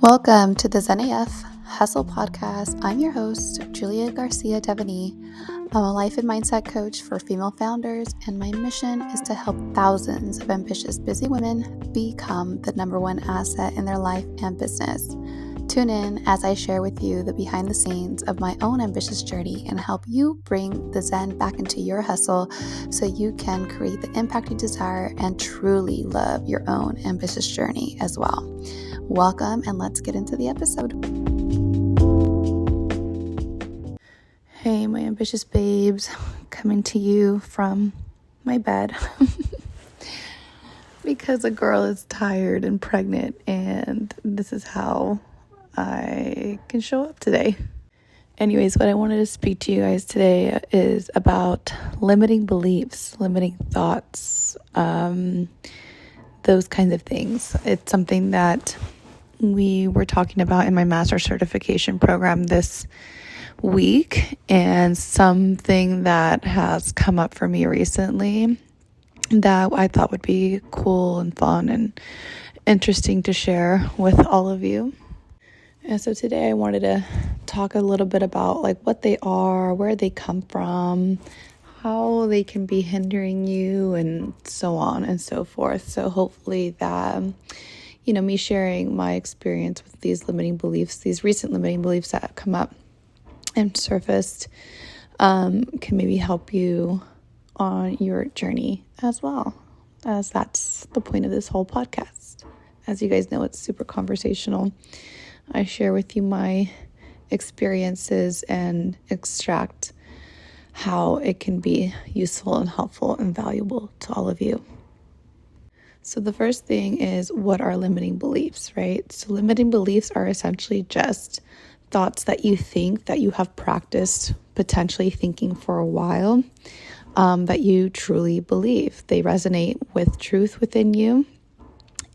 Welcome to the Zen AF Hustle Podcast. I'm your host, Julia Garcia Devaney. I'm a life and mindset coach for female founders, and my mission is to help thousands of ambitious, busy women become the number one asset in their life and business. Tune in as I share with you the behind the scenes of my own ambitious journey and help you bring the Zen back into your hustle so you can create the impact you desire and truly love your own ambitious journey as well. Welcome, and let's get into the episode. Hey, my ambitious babes, coming to you from my bed because a girl is tired and pregnant, and this is how I can show up today. Anyways, what I wanted to speak to you guys today is about limiting beliefs, limiting thoughts, those kinds of things. It's something that we were talking about in my master certification program this week, and something that has come up for me recently that I thought would be cool and fun and interesting to share with all of you. And so today I wanted to talk a little bit about what they are, where they come from, how they can be hindering you, and so on and so forth. So hopefully that me sharing my experience with these limiting beliefs, these recent limiting beliefs that have come up and surfaced, can maybe help you on your journey as well, as that's the point of this whole podcast. As you guys know, it's super conversational. I share with you my experiences and extract how it can be useful and helpful and valuable to all of you. So the first thing is, what are limiting beliefs, right? So limiting beliefs are essentially just thoughts that you think that you have practiced potentially thinking for a while, that you truly believe. They resonate with truth within you,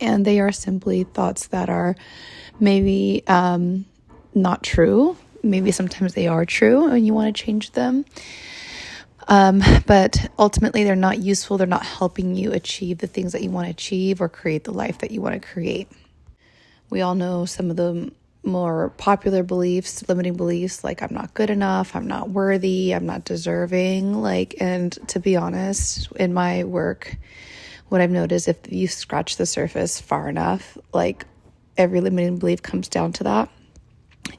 and they are simply thoughts that are maybe not true. Maybe sometimes they are true and you want to change them. But ultimately they're not useful. They're not helping you achieve the things that you want to achieve or create the life that you want to create. We all know some of the more popular beliefs, limiting beliefs, like I'm not good enough, I'm not worthy, I'm not deserving. And to be honest, in my work, what I've noticed, if you scratch the surface far enough, every limiting belief comes down to that.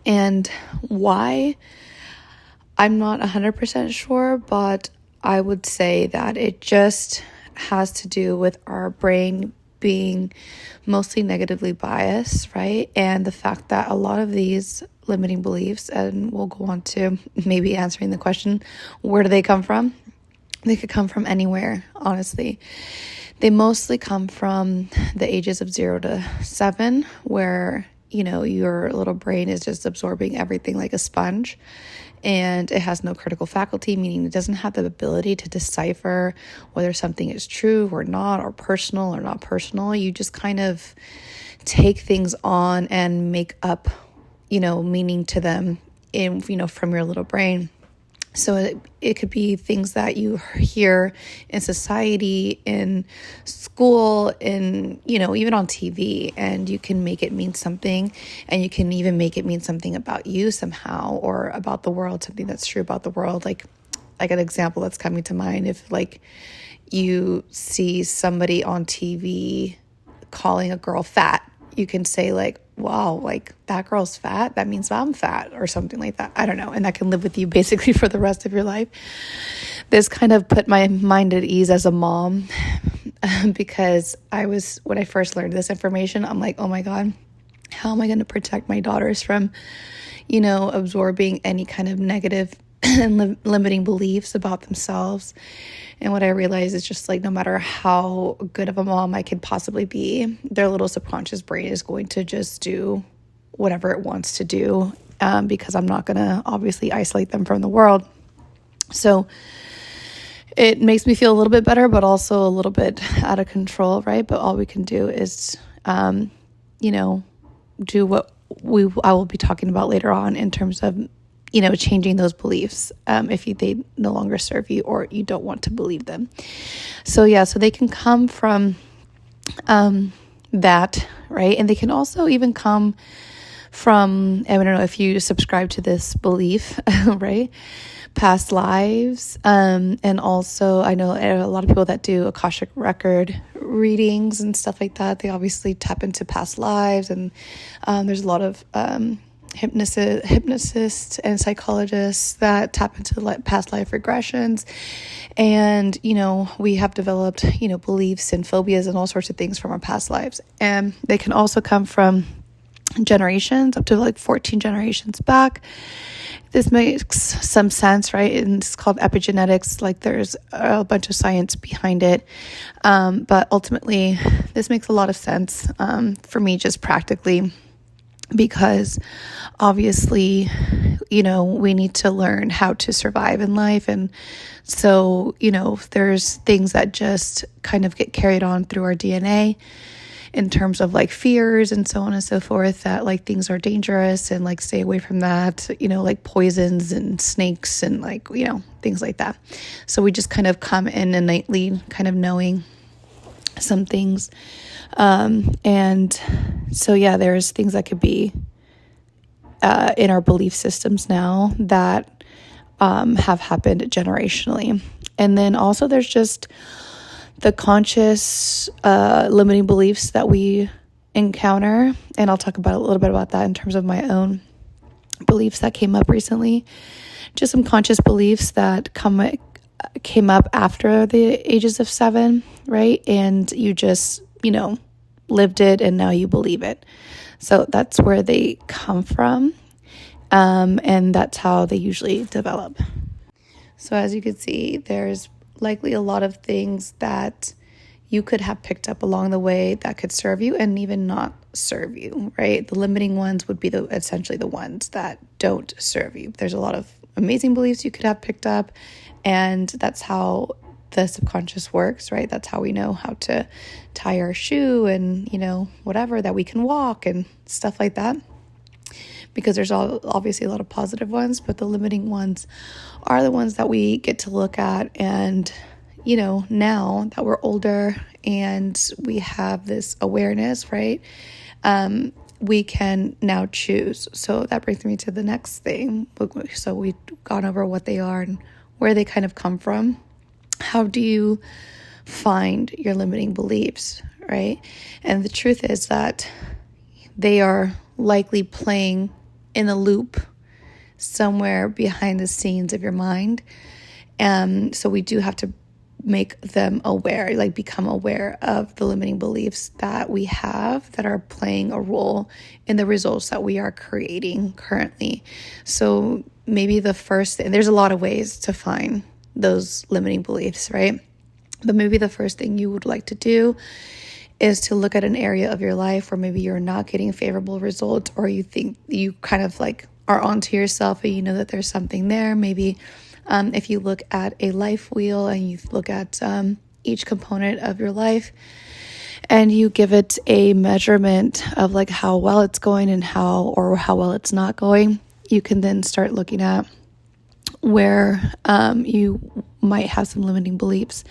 And why? I'm not 100% sure, but I would say that it just has to do with our brain being mostly negatively biased, right? And the fact that a lot of these limiting beliefs, and we'll go on to maybe answering the question, where do they come from? They could come from anywhere, honestly. They mostly come from the ages of 0 to 7, where, your little brain is just absorbing everything like a sponge, and it has no critical faculty, meaning it doesn't have the ability to decipher whether something is true or not, or personal or not personal. You just kind of take things on and make up, meaning to them from your little brain. So it could be things that you hear in society, in school, in, even on TV, and you can make it mean something, and you can even make it mean something about you somehow, or about the world, something that's true about the world. Like an example that's coming to mind, if you see somebody on TV calling a girl fat, you can say wow, that girl's fat, that means I'm fat, or something like that. I don't know. And that can live with you basically for the rest of your life. This kind of put my mind at ease as a mom, because when I first learned this information, I'm like, oh my God, how am I going to protect my daughters from, absorbing any kind of negative and limiting beliefs about themselves? And what I realized is just no matter how good of a mom I could possibly be, their little subconscious brain is going to just do whatever it wants to do, because I'm not going to obviously isolate them from the world. So it makes me feel a little bit better, but also a little bit out of control, right? But all we can do is, do what I will be talking about later on in terms of changing those beliefs, if they no longer serve you or you don't want to believe them. So they can come from that, right? And they can also even come I don't know if you subscribe to this belief, right? Past lives. And also I know a lot of people that do Akashic record readings and stuff like that, they obviously tap into past lives. And there's a lot of hypnotists and psychologists that tap into past life regressions. And, we have developed, beliefs and phobias and all sorts of things from our past lives. And they can also come from generations, up to like 14 generations back. This makes some sense, right? And it's called epigenetics. Like there's a bunch of science behind it. But ultimately, this makes a lot of sense for me just practically, because obviously, we need to learn how to survive in life. And so, there's things that just kind of get carried on through our DNA in terms of like fears and so on and so forth, that like things are dangerous and like stay away from that, like poisons and snakes and like, things like that. So we just kind of come in innately kind of knowing some things. And so, yeah, there's things that could be in our belief systems now that have happened generationally. And then also there's just the conscious limiting beliefs that we encounter. And I'll talk about a little bit about that in terms of my own beliefs that came up recently. Just some conscious beliefs that came up after the ages of 7, right? And you just, lived it and now you believe it. So that's where they come from. And that's how they usually develop. So as you can see, there's likely a lot of things that you could have picked up along the way that could serve you and even not serve you, right? The limiting ones would be essentially the ones that don't serve you. There's a lot of amazing beliefs you could have picked up, and that's how the subconscious works, right? That's how we know how to tie our shoe and, whatever, that we can walk and stuff like that. Because there's obviously a lot of positive ones, but the limiting ones are the ones that we get to look at. And, now that we're older and we have this awareness, right? We can now choose. So that brings me to the next thing. So we've gone over what they are and where they kind of come from. How do you find your limiting beliefs, right? And the truth is that they are likely playing in a loop somewhere behind the scenes of your mind. So we do have to make them aware, like become aware of the limiting beliefs that we have that are playing a role in the results that we are creating currently. So maybe the first thing, there's a lot of ways to find those limiting beliefs, right? But maybe the first thing you would like to do is to look at an area of your life where maybe you're not getting favorable results, or you think you kind of like are onto yourself and you know that there's something there. Maybe if you look at a life wheel and you look at each component of your life and you give it a measurement of like how well it's going and how well it's not going, you can then start looking at where you might have some limiting beliefs.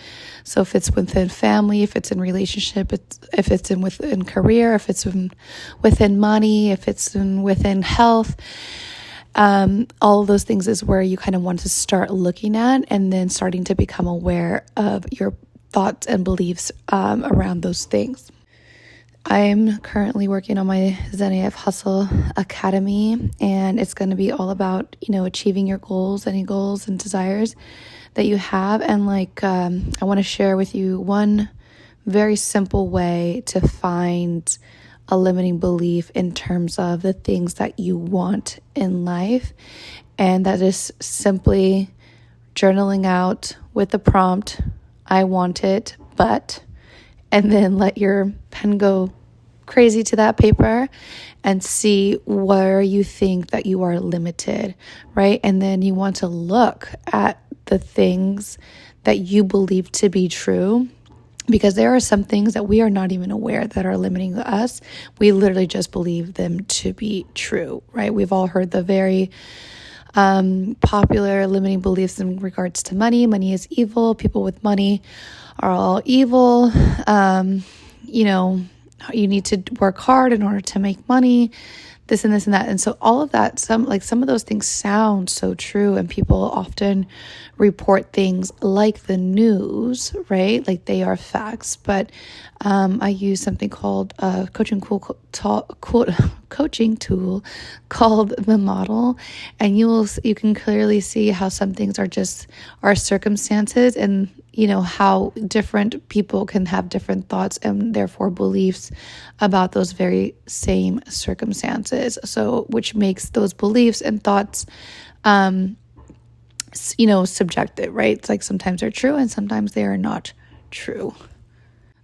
So if it's within family, if it's in relationship, if it's within career, if it's within money, if it's within health, all of those things is where you kind of want to start looking at and then starting to become aware of your thoughts and beliefs around those things. I'm currently working on my Zen AF Hustle Academy, and it's going to be all about, achieving your goals, any goals and desires that you have. And I want to share with you one very simple way to find a limiting belief in terms of the things that you want in life. And that is simply journaling out with the prompt, I want it, but... and then let your pen go crazy to that paper and see where you think that you are limited, right? And then you want to look at the things that you believe to be true, because there are some things that we are not even aware that are limiting us. We literally just believe them to be true, right? We've all heard the very popular limiting beliefs in regards to money. Money is evil. People with money are all evil. You need to work hard in order to make money. this and this and that. And so all of that, some of those things sound so true, and people often report things like the news, right? Like they are facts. But I use something called a coaching tool called the model, and you can clearly see how some things are just our circumstances, and how different people can have different thoughts and therefore beliefs about those very same circumstances. So, which makes those beliefs and thoughts, subjective, right? It's like sometimes they're true and sometimes they are not true.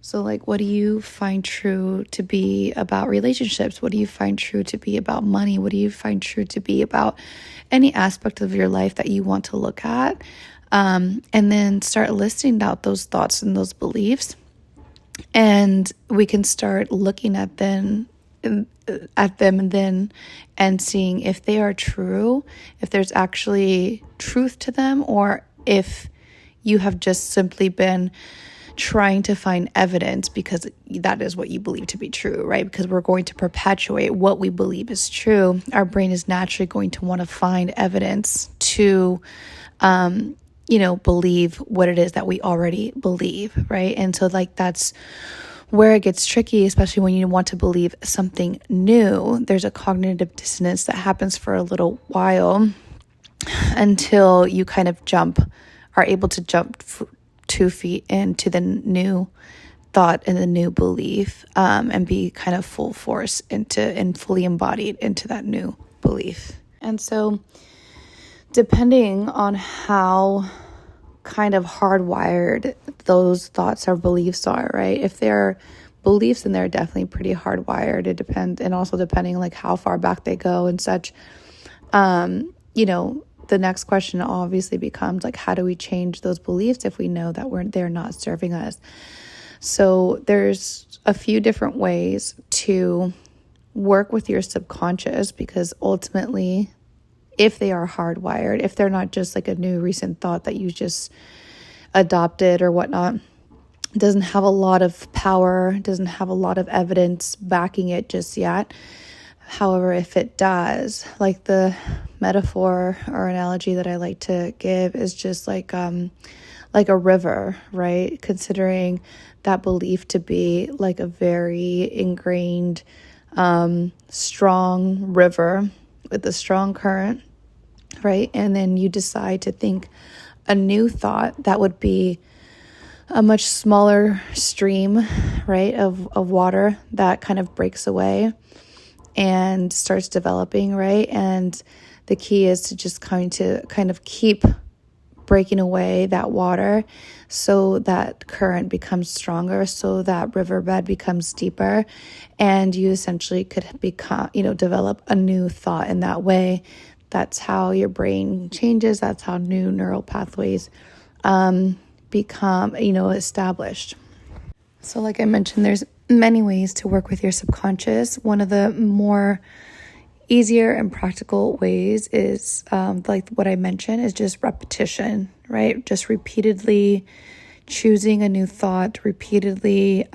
So, like, what do you find true to be about relationships? What do you find true to be about money? What do you find true to be about any aspect of your life that you want to look at? And then start listing out those thoughts and those beliefs. And we can start looking at them and seeing if they are true, if there's actually truth to them, or if you have just simply been trying to find evidence because that is what you believe to be true, right? Because we're going to perpetuate what we believe is true. Our brain is naturally going to want to find evidence to, believe what it is that we already believe, right? And so that's where it gets tricky, especially when you want to believe something new. There's a cognitive dissonance that happens for a little while until you kind of are able to jump 2 feet into the new thought and the new belief, and be kind of full force and fully embodied into that new belief. And so depending on how kind of hardwired those thoughts or beliefs are, right? If they're beliefs, then they're definitely pretty hardwired. It depends, and also depending like how far back they go and such. The next question obviously becomes like, how do we change those beliefs if we know that they're not serving us? So there's a few different ways to work with your subconscious, because ultimately, if they are hardwired, if they're not just like a new recent thought that you just adopted or whatnot, it doesn't have a lot of power, doesn't have a lot of evidence backing it just yet. However, if it does, like the metaphor or analogy that I like to give is just like a river, right? Considering that belief to be like a very ingrained, strong river with a strong current, right? And then you decide to think a new thought that would be a much smaller stream, right, of water that kind of breaks away and starts developing, right? And the key is to just kind of keep breaking away that water so that current becomes stronger, so that riverbed becomes deeper, and you essentially could develop a new thought in that way. That's how your brain changes. That's how new neural pathways become, established. So like I mentioned, there's many ways to work with your subconscious. One of the more easier and practical ways is like what I mentioned is just repetition, right? Just repeatedly choosing a new thought, repeatedly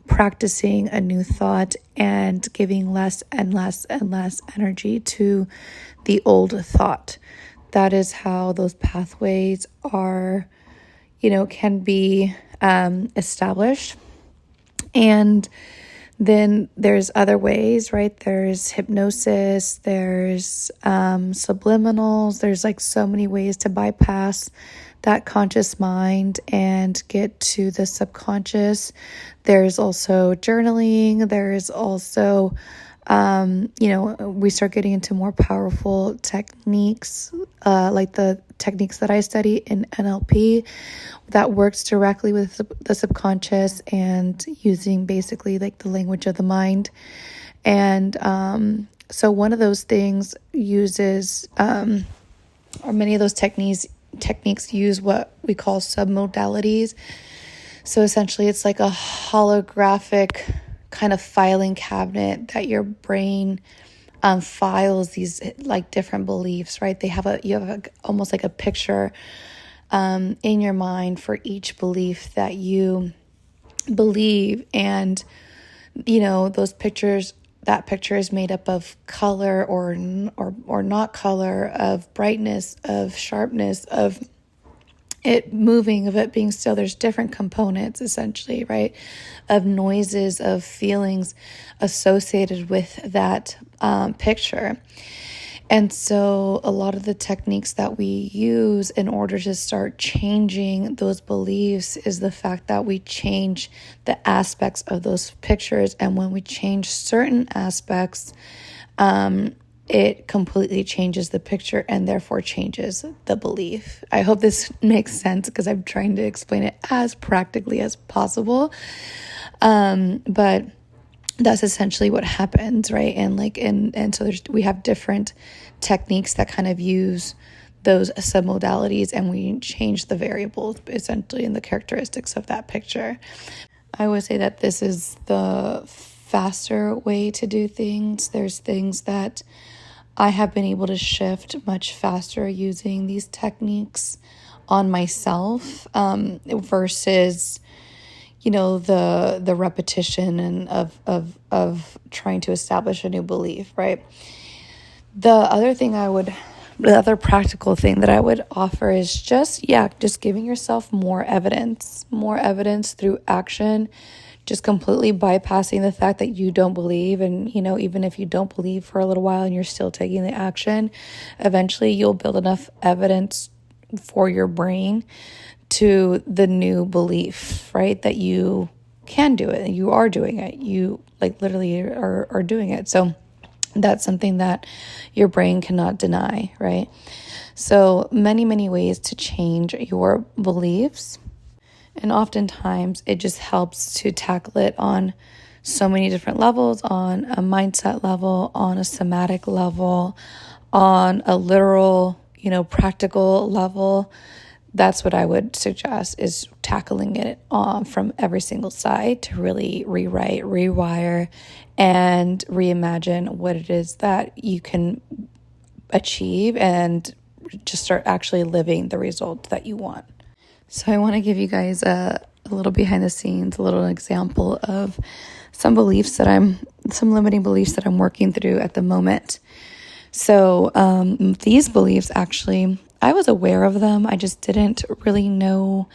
practicing a new thought, and giving less and less and less energy to the old thought. That is how those pathways are, can be established. And then there's other ways, right? There's hypnosis, there's subliminals, there's like so many ways to bypass that conscious mind and get to the subconscious. There's also journaling. There's also, we start getting into more powerful techniques, like the techniques that I study in NLP that works directly with the subconscious and using basically like the language of the mind. And so one of those things uses, or many of those techniques use what we call submodalities. So essentially it's like a holographic kind of filing cabinet that your brain files these like different beliefs, right? You have almost like a picture in your mind for each belief that you believe. And, those pictures that picture is made up of color or not color, of brightness, of sharpness, of it moving, of it being still. There's different components, essentially, right? Of noises, of feelings associated with that picture. And so a lot of the techniques that we use in order to start changing those beliefs is the fact that we change the aspects of those pictures. And when we change certain aspects, it completely changes the picture and therefore changes the belief. I hope this makes sense because I'm trying to explain it as practically as possible. But that's essentially what happens, right? And so we have different techniques that kind of use those submodalities, and we change the variables essentially in the characteristics of that picture. I would say that this is the faster way to do things. There's things that I have been able to shift much faster using these techniques on myself versus the repetition and of trying to establish a new belief, right? The other practical thing that I would offer is just giving yourself more evidence through action, just completely bypassing the fact that you don't believe. And, even if you don't believe for a little while and you're still taking the action, eventually you'll build enough evidence for your brain to the new belief, right? That you can do it and you are doing it. You literally are doing it. So that's something that your brain cannot deny, right? So many, many ways to change your beliefs. And oftentimes it just helps to tackle it on so many different levels, on a mindset level, on a somatic level, on a literal, practical level. That's what I would suggest, is tackling it from every single side to really rewrite, rewire, and reimagine what it is that you can achieve and just start actually living the result that you want. So I want to give you guys a little behind the scenes, a little example of some limiting beliefs that I'm working through at the moment. So these beliefs, actually, I was aware of them. I just didn't really know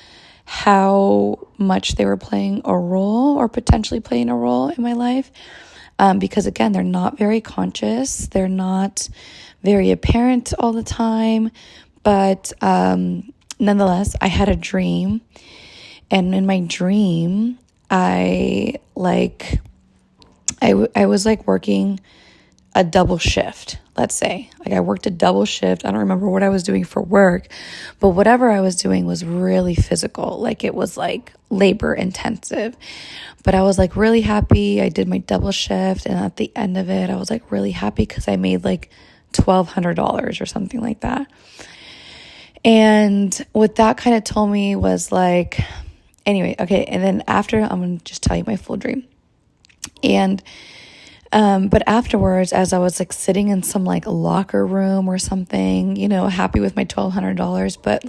how much they were playing a role or potentially playing a role in my life. Because again, they're not very conscious. They're not very apparent all the time. But nonetheless, I had a dream. And in my dream, I was working a double shift, let's say. I worked a double shift. I don't remember what I was doing for work, but whatever I was doing was really physical. It was labor intensive. But I was really happy. I did my double shift, and at the end of it, I was really happy because I made $1,200 or something like that. And what that kind of told me was anyway, okay. And then after, I'm going to just tell you my full dream. And but afterwards, as I was sitting in some locker room or something, happy with my $1,200, but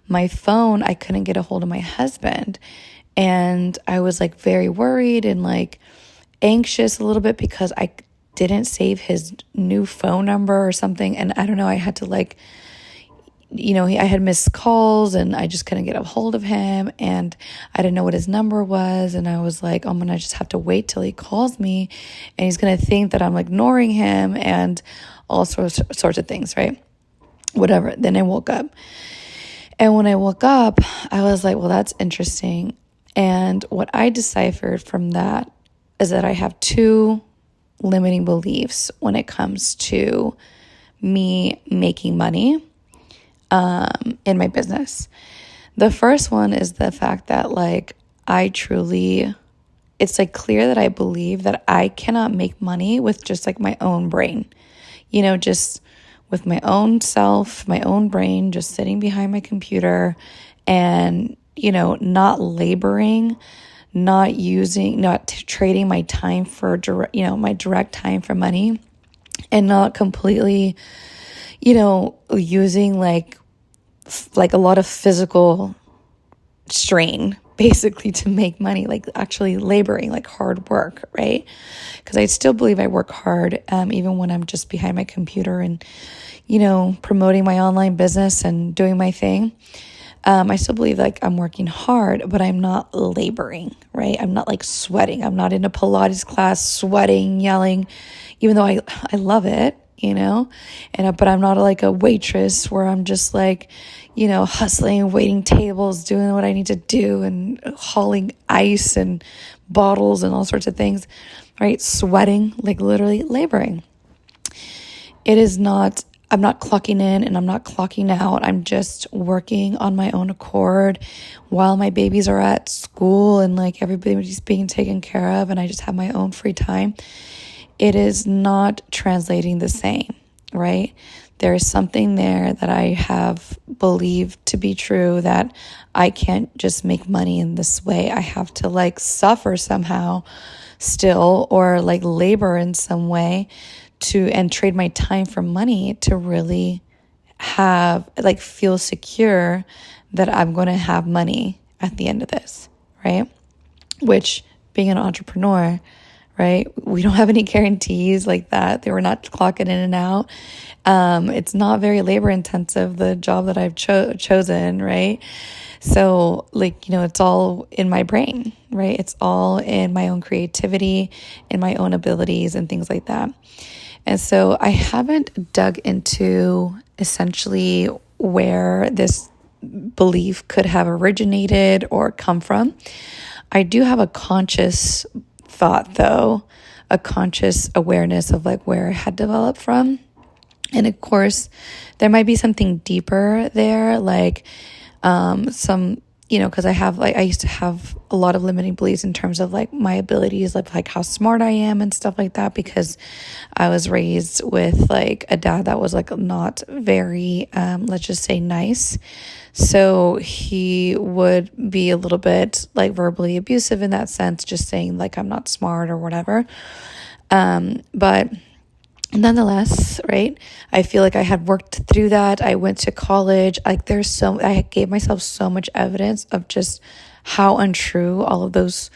my phone, I couldn't get a hold of my husband. And I was very worried and anxious a little bit because I didn't save his new phone number or something. And I don't know, I had to I had missed calls and I just couldn't get a hold of him, and I didn't know what his number was. And I was I'm going to just have to wait till he calls me and he's going to think that I'm ignoring him and all sorts of things, right? Whatever. Then I woke up. And when I woke up, I was well, that's interesting. And what I deciphered from that is that I have two limiting beliefs when it comes to me making money in my business. The first one is the fact that it's clear that I believe that I cannot make money with just my own brain, just with my own self, my own brain, just sitting behind my computer and, not laboring, not trading my time for my direct time for money, and not completely, using a lot of physical strain basically to make money, like actually laboring, like hard work, right? Because I still believe I work hard, even when I'm just behind my computer and, promoting my online business and doing my thing. I still believe like I'm working hard, but I'm not laboring, right? I'm not like sweating. I'm not in a Pilates class sweating, yelling, even though I love it, but I'm not like a waitress where I'm just like, hustling, waiting tables, doing what I need to do and hauling ice and bottles and all sorts of things, right? Sweating, like literally laboring. I'm not clocking in and I'm not clocking out. I'm just working on my own accord while my babies are at school and like everybody's being taken care of and I just have my own free time. It is not translating the same, right? There is something there that I have believed to be true, that I can't just make money in this way. I have to like suffer somehow still, or like labor in some way and trade my time for money to really feel secure that I'm going to have money at the end of this, right? Which, being an entrepreneur, right, we don't have any guarantees like that. They were not clocking in and out. It's not very labor intensive, the job that I've chosen, right? So it's all in my brain, right? It's all in my own creativity, in my own abilities and things like that. And so I haven't dug into essentially where this belief could have originated or come from. I do have a conscious thought, though, a conscious awareness of like where it had developed from. And of course, there might be something deeper there, like because I used to have a lot of limiting beliefs in terms of like my abilities, like how smart I am and stuff like that, because I was raised with like a dad that was like not very, let's just say, nice. So he would be a little bit like verbally abusive in that sense, just saying like I'm not smart or whatever. But nonetheless, right, I feel like I had worked through that. I went to college. Like I gave myself so much evidence of just how untrue all of those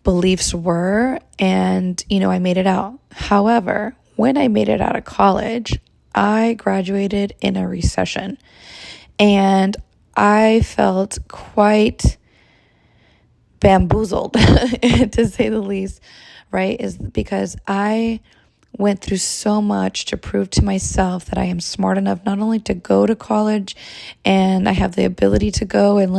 beliefs were. And, I made it out. However, when I made it out of college, I graduated in a recession and I felt quite bamboozled, to say the least, right? Is because I went through so much to prove to myself that I am smart enough not only to go to college and I have the ability to go and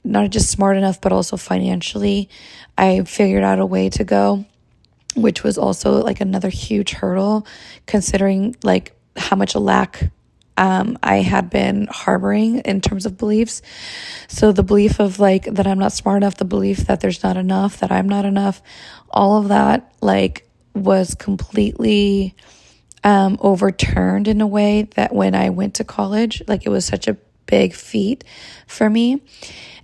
not just smart enough, but also financially, I figured out a way to go, which was also like another huge hurdle considering like how much lack I had been harboring in terms of beliefs. So the belief of like that I'm not smart enough, the belief that there's not enough, that I'm not enough, all of that was completely overturned in a way that when I went to college, it was such a big feat for me.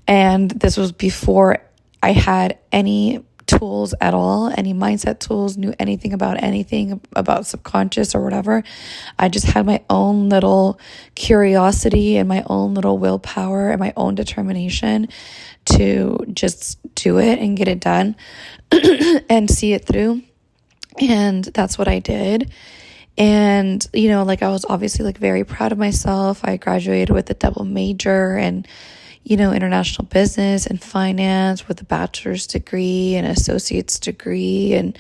And this was before I had any tools at all, any mindset tools, knew anything about subconscious or whatever. I just had my own little curiosity and my own little willpower and my own determination to just do it and get it done and see it through. And that's what I did. And, I was obviously very proud of myself. I graduated with a double major and, international business and finance with a bachelor's degree and associate's degree. And,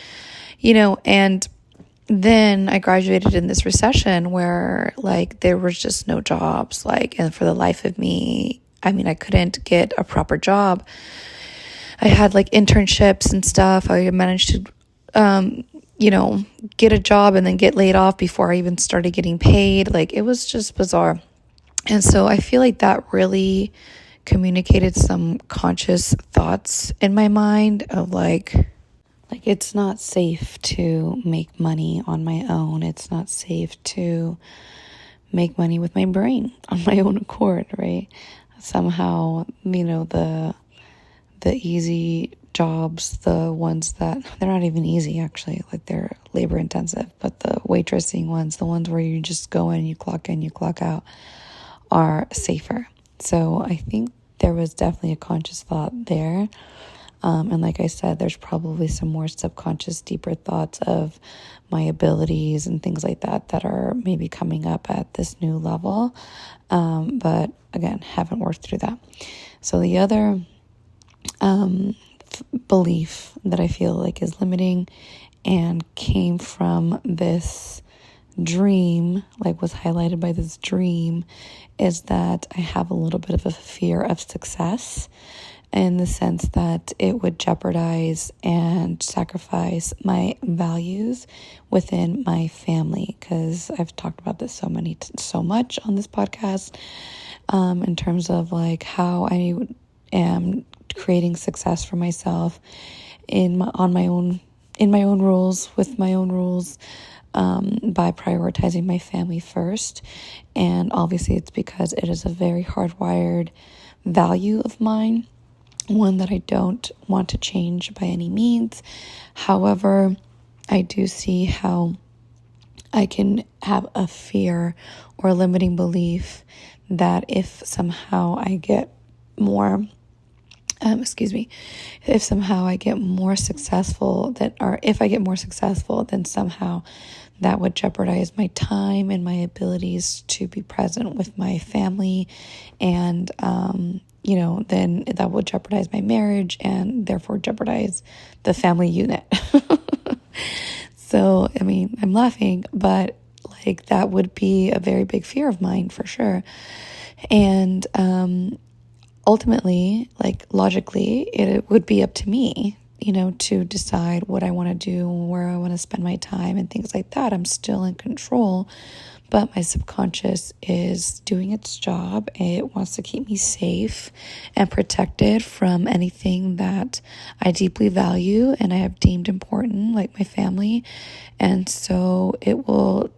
and then I graduated in this recession where there was just no jobs, and for the life of me, I couldn't get a proper job. I had internships and stuff. I managed to, get a job and then get laid off before I even started getting paid. It was just bizarre. And so I feel like that really communicated some conscious thoughts in my mind of it's not safe to make money on my own. It's not safe to make money with my brain on my own accord, right? Somehow, the easy jobs, the ones that they're not even easy actually, they're labor intensive, but the waitressing ones, the ones where you just go in, you clock out, are safer. So I think there was definitely a conscious thought there. And like I said, there's probably some more subconscious, deeper thoughts of my abilities and things like that that are maybe coming up at this new level. But again, haven't worked through that. So the other belief that I feel like is limiting and came from this dream, like was highlighted by this dream, is that I have a little bit of a fear of success, in the sense that it would jeopardize and sacrifice my values within my family. Because I've talked about this so much on this podcast, in terms of like how I am creating success for myself in my own rules, with my own rules, by prioritizing my family first. And obviously it's because it is a very hardwired value of mine, one that I don't want to change by any means. However, I do see how I can have a fear or a limiting belief that if somehow I get more if somehow I get more successful, if I get more successful, then somehow that would jeopardize my time and my abilities to be present with my family. And, then that would jeopardize my marriage and therefore jeopardize the family unit. So, I mean, I'm laughing, but like that would be a very big fear of mine for sure. And, ultimately, like logically, it would be up to me, to decide what I want to do, where I want to spend my time and things like that. I'm still in control, but my subconscious is doing its job. It wants to keep me safe and protected from anything that I deeply value and I have deemed important, like my family. And so it will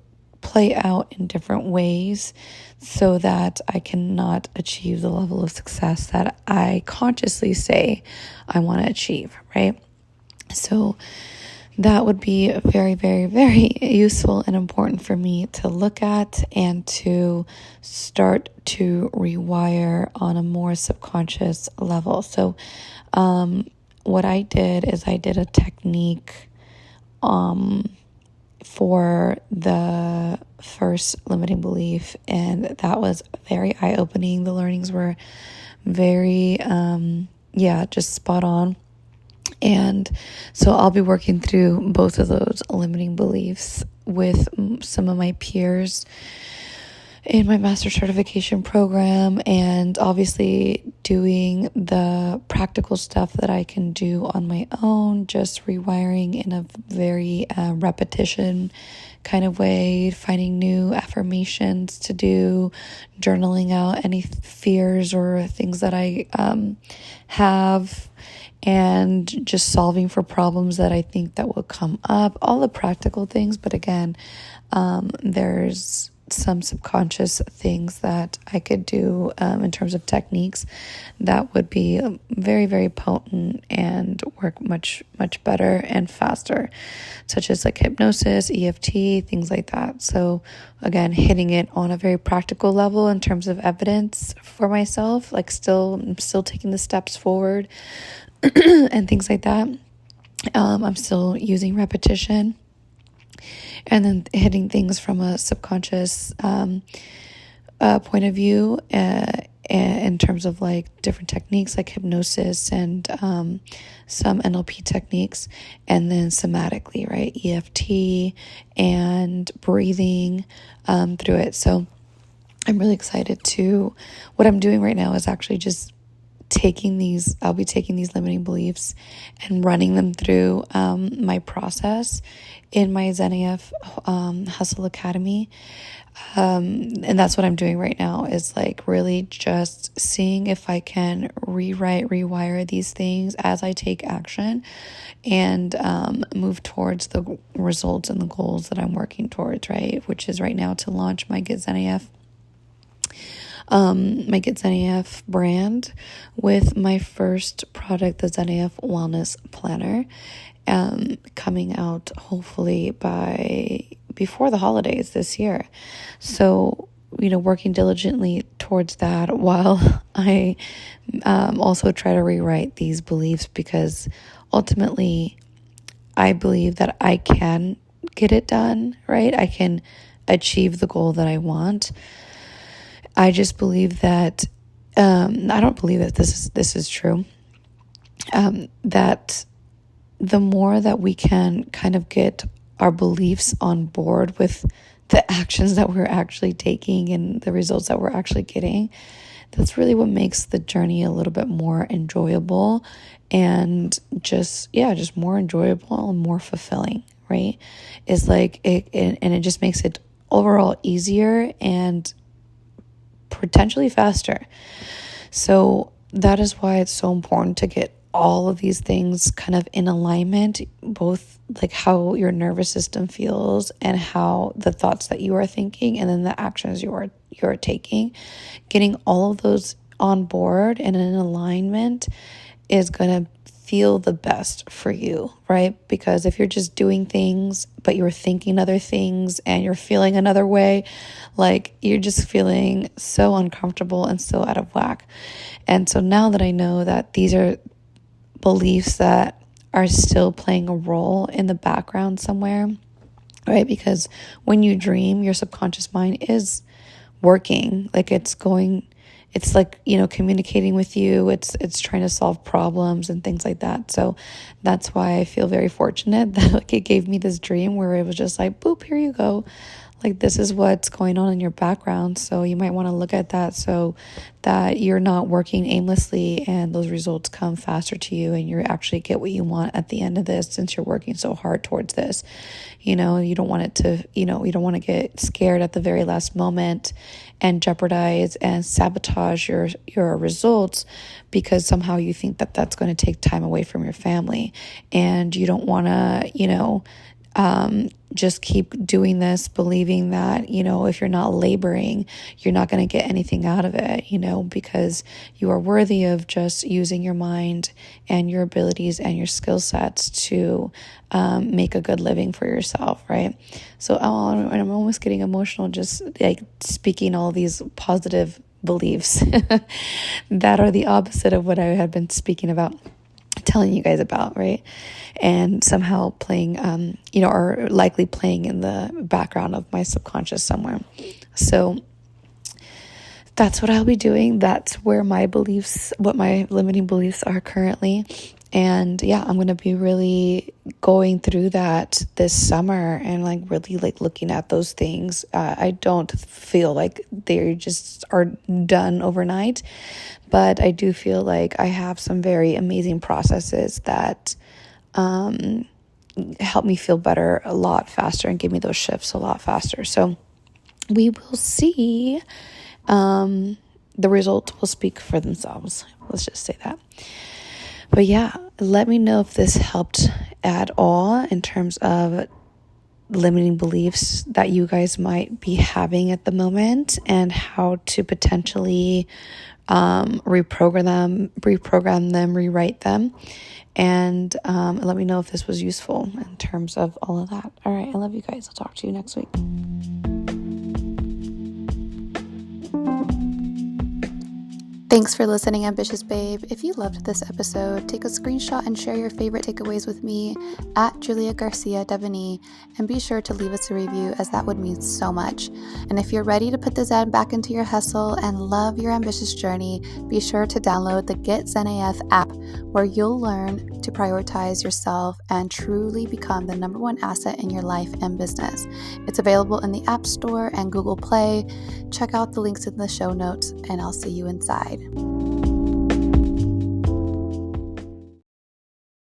play out in different ways so that I cannot achieve the level of success that I consciously say I want to achieve, right? So that would be very, very, very useful and important for me to look at and to start to rewire on a more subconscious level. So what I did is I did a technique for the first limiting belief, and that was very eye-opening. The learnings were very, just spot on. And so I'll be working through both of those limiting beliefs with some of my peers in my master certification program, and obviously doing the practical stuff that I can do on my own, just rewiring in a very repetition kind of way, finding new affirmations to do, journaling out any fears or things that I have, and just solving for problems that I think that will come up, all the practical things. But again, there's some subconscious things that I could do in terms of techniques that would be very, very potent and work much, much better and faster, such as like hypnosis, EFT, things like that. So again, hitting it on a very practical level in terms of evidence for myself, like I'm still taking the steps forward and things like that. I'm still using repetition. And then hitting things from a subconscious point of view in terms of like different techniques like hypnosis and some NLP techniques, and then somatically, right? EFT and breathing through it. So I'm really excited what I'm doing right now is actually just I'll be taking these limiting beliefs and running them through my process in my ZenAF Hustle Academy. And that's what I'm doing right now, is like really just seeing if I can rewire these things as I take action and move towards the results and the goals that I'm working towards, right? Which is right now to launch my Get ZenAF brand with my first product, the ZenAF Wellness Planner, coming out hopefully before the holidays this year. So working diligently towards that while I also try to rewrite these beliefs, because ultimately I believe that I can get it done, right? I can achieve the goal that I want. I just believe that, I don't believe that this is true, that the more that we can kind of get our beliefs on board with the actions that we're actually taking and the results that we're actually getting, that's really what makes the journey a little bit more enjoyable and just more enjoyable and more fulfilling, right? It's like it just makes it overall easier and potentially faster. So that is why it's so important to get all of these things kind of in alignment, both like how your nervous system feels and how the thoughts that you are thinking and then the actions you're taking. Getting all of those on board and in alignment is going to feel the best for you, right? Because if you're just doing things, but you're thinking other things and you're feeling another way, like you're just feeling so uncomfortable and so out of whack. And so now that I know that these are beliefs that are still playing a role in the background somewhere, right? Because when you dream, your subconscious mind is working, like it's like, communicating with you. It's trying to solve problems and things like that. So that's why I feel very fortunate that like it gave me this dream where it was just like, boop, here you go. Like this is what's going on in your background. So you might want to look at that so that you're not working aimlessly and those results come faster to you and you actually get what you want at the end of this, since you're working so hard towards this. You don't want it to, you don't want to get scared at the very last moment and jeopardize and sabotage your results because somehow you think that that's going to take time away from your family. And you don't want to, just keep doing this, believing that, if you're not laboring, you're not going to get anything out of it, because you are worthy of just using your mind and your abilities and your skill sets to make a good living for yourself, right? So I'm almost getting emotional just like speaking all these positive beliefs that are the opposite of what I had been speaking about, telling you guys about, right? And somehow playing, or likely playing in the background of my subconscious somewhere. So that's what I'll be doing. That's where what my limiting beliefs are currently. And yeah, I'm going to be really going through that this summer and like really like looking at those things. I don't feel like they just are done overnight, but I do feel like I have some very amazing processes that help me feel better a lot faster and give me those shifts a lot faster. So we will see. The results will speak for themselves. Let's just say that. But yeah, let me know if this helped at all in terms of limiting beliefs that you guys might be having at the moment and how to potentially reprogram them, rewrite them. And let me know if this was useful in terms of all of that. All right, I love you guys. I'll talk to you next week. Thanks for listening, Ambitious Babe. If you loved this episode, take a screenshot and share your favorite takeaways with me at Julia Garcia Devaney, and be sure to leave us a review, as that would mean so much. And if you're ready to put the Zen back into your hustle and love your ambitious journey, be sure to download the Get Zen AF app, where you'll learn to prioritize yourself and truly become the #1 asset in your life and business. It's available in the App Store and Google Play. Check out the links in the show notes, and I'll see you inside.